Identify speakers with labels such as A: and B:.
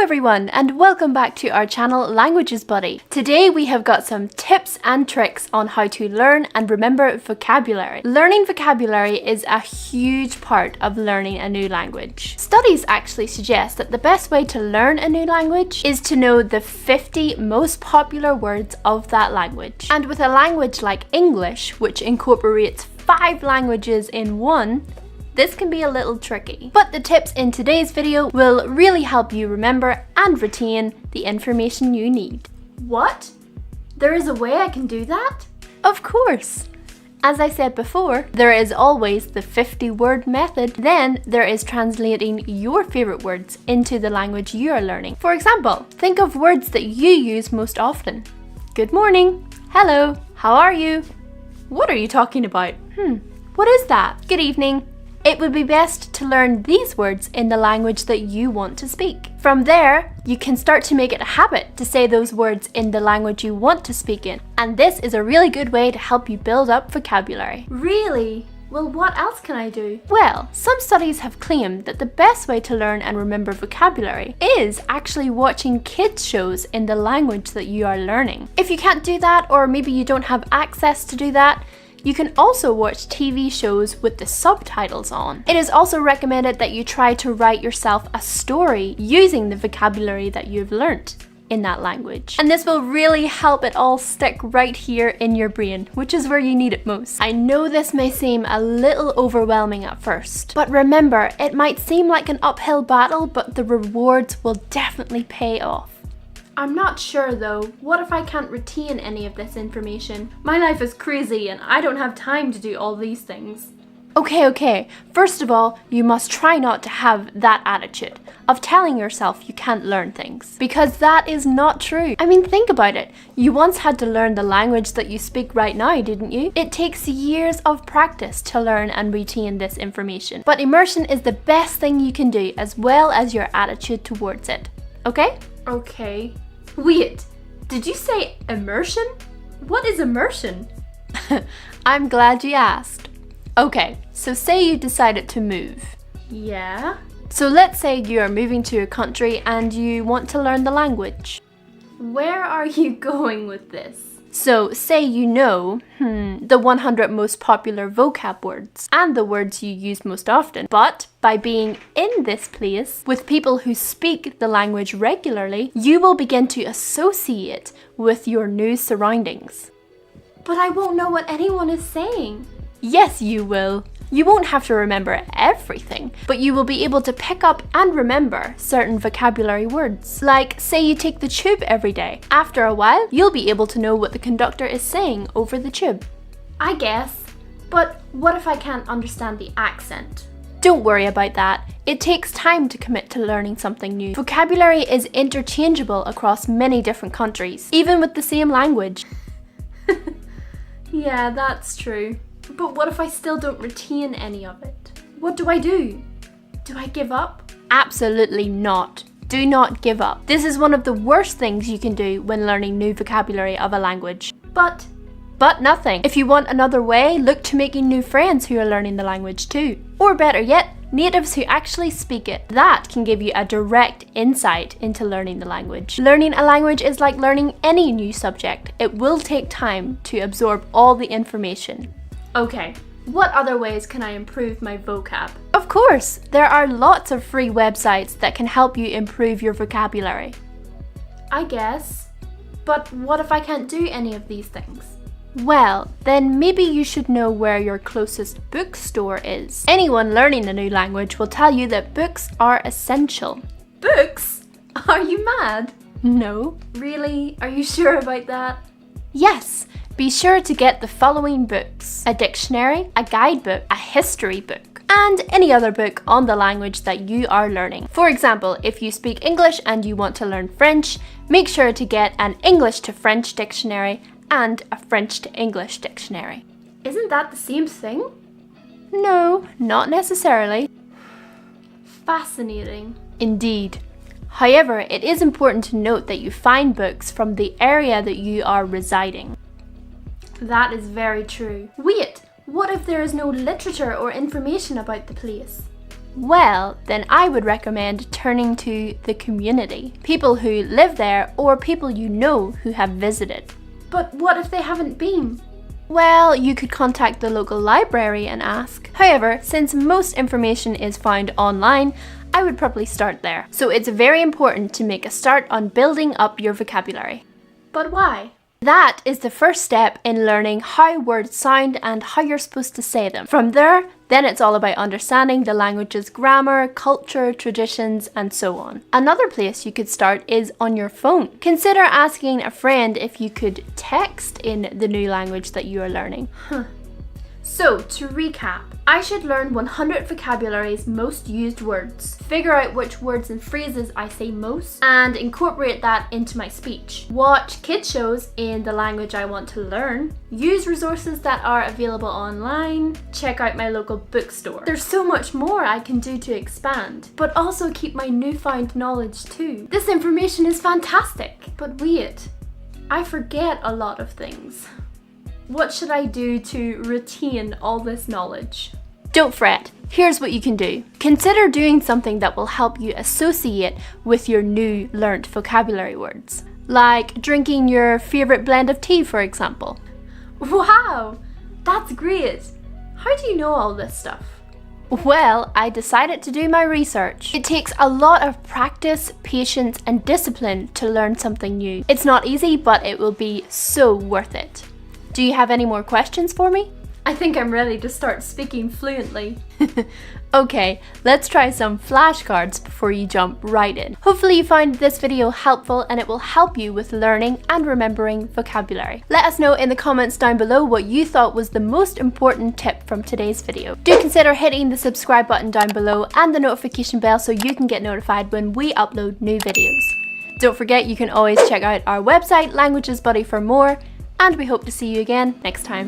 A: everyone, and welcome back to our channel Languages Buddy. Today we have got some tips and tricks on how to learn and remember vocabulary. Learning vocabulary is a huge part of learning a new language. Studies actually suggest that the best way to learn a new language is to know the 50 most popular words of that language. And with a language like English, which incorporates 5 languages in one, this can be a little tricky, but the tips in today's video will really help you remember and retain the information you need. What? There is a way I can do that? Of course! As I said before, there is always the 50-word method. Then there is translating your favorite words into the language you are learning. For example, think of words that you use most often. Good morning. Hello. How are you? What are you talking about? What is that? Good evening. It would be best to learn these words in the language that you want to speak. From there, you can start to make it a habit to say those words in the language you want to speak in. And this is a really good way to help you build up vocabulary. Really? Well, what else can I do? Well, some studies have claimed that the best way to learn and remember vocabulary is actually watching kids shows in the language that you are learning. If you can't do that, or maybe you don't have access to do that, you can also watch TV shows with the subtitles on. It is also recommended that you try to write yourself a story using the vocabulary that you've learnt in that language. And this will really help it all stick right here in your brain, which is where you need it most. I know this may seem a little overwhelming at first, but remember, it might seem like an uphill battle, but the rewards will definitely pay off. I'm not sure though. What if I can't retain any of this information? My life is crazy and I don't have time to do all these things. Okay. First of all, you must try not to have that attitude of telling yourself you can't learn things, because that is not true. I mean, think about it. You once had to learn the language that you speak right now, didn't you? It takes years of practice to learn and retain this information. But immersion is the best thing you can do, as well as your attitude towards it. Okay? Okay. Wait, did you say immersion? What is immersion? I'm glad you asked. Okay, so say you decided to move. Yeah? So let's say you are moving to a country and you want to learn the language. Where are you going with this? So say you know, the 100 most popular vocab words and the words you use most often. But by being in this place with people who speak the language regularly, you will begin to associate with your new surroundings. But I won't know what anyone is saying. Yes, you will. You won't have to remember everything, but you will be able to pick up and remember certain vocabulary words. Like, say you take the tube every day. After a while, you'll be able to know what the conductor is saying over the tube. I guess. But what if I can't understand the accent? Don't worry about that. It takes time to commit to learning something new. Vocabulary is interchangeable across many different countries, even with the same language. Yeah, that's true. But what if I still don't retain any of it? What do I do? Do I give up? Absolutely not. Do not give up. This is one of the worst things you can do when learning new vocabulary of a language. But nothing. If you want another way, look to making new friends who are learning the language too. Or better yet, natives who actually speak it. That can give you a direct insight into learning the language. Learning a language is like learning any new subject. It will take time to absorb all the information. Okay, what other ways can I improve my vocab? Of course, there are lots of free websites that can help you improve your vocabulary. I guess, but what if I can't do any of these things? Well, then maybe you should know where your closest bookstore is. Anyone learning a new language will tell you that books are essential. Books? Are you mad? No. Really? Are you sure about that? Yes. Be sure to get the following books: a dictionary, a guidebook, a history book, and any other book on the language that you are learning. For example, if you speak English and you want to learn French, make sure to get an English to French dictionary and a French to English dictionary. Isn't that the same thing? No, not necessarily. Fascinating. Indeed. However, it is important to note that you find books from the area that you are residing. That is very true. Wait, what if there is no literature or information about the place? Well, then I would recommend turning to the community. People who live there or people you know who have visited. But what if they haven't been? Well, you could contact the local library and ask. However, since most information is found online, I would probably start there. So it's very important to make a start on building up your vocabulary. But why? That is the first step in learning how words sound and how you're supposed to say them. From there, then it's all about understanding the language's grammar, culture, traditions, and so on. Another place you could start is on your phone. Consider asking a friend if you could text in the new language that you are learning. So, to recap, I should learn 100 vocabulary's most used words, figure out which words and phrases I say most, and incorporate that into my speech. Watch kids shows in the language I want to learn, use resources that are available online, check out my local bookstore. There's so much more I can do to expand, but also keep my newfound knowledge too. This information is fantastic, but wait, I forget a lot of things. What should I do to retain all this knowledge? Don't fret, here's what you can do. Consider doing something that will help you associate with your new learnt vocabulary words. Like drinking your favourite blend of tea, for example. Wow, that's great! How do you know all this stuff? Well, I decided to do my research. It takes a lot of practice, patience, and discipline to learn something new. It's not easy, but it will be so worth it. Do you have any more questions for me? I think I'm ready to start speaking fluently. Okay, let's try some flashcards before you jump right in. Hopefully you found this video helpful and it will help you with learning and remembering vocabulary. Let us know in the comments down below what you thought was the most important tip from today's video. Do consider hitting the subscribe button down below and the notification bell so you can get notified when we upload new videos. Don't forget you can always check out our website, Languages Buddy, for more. And we hope to see you again next time.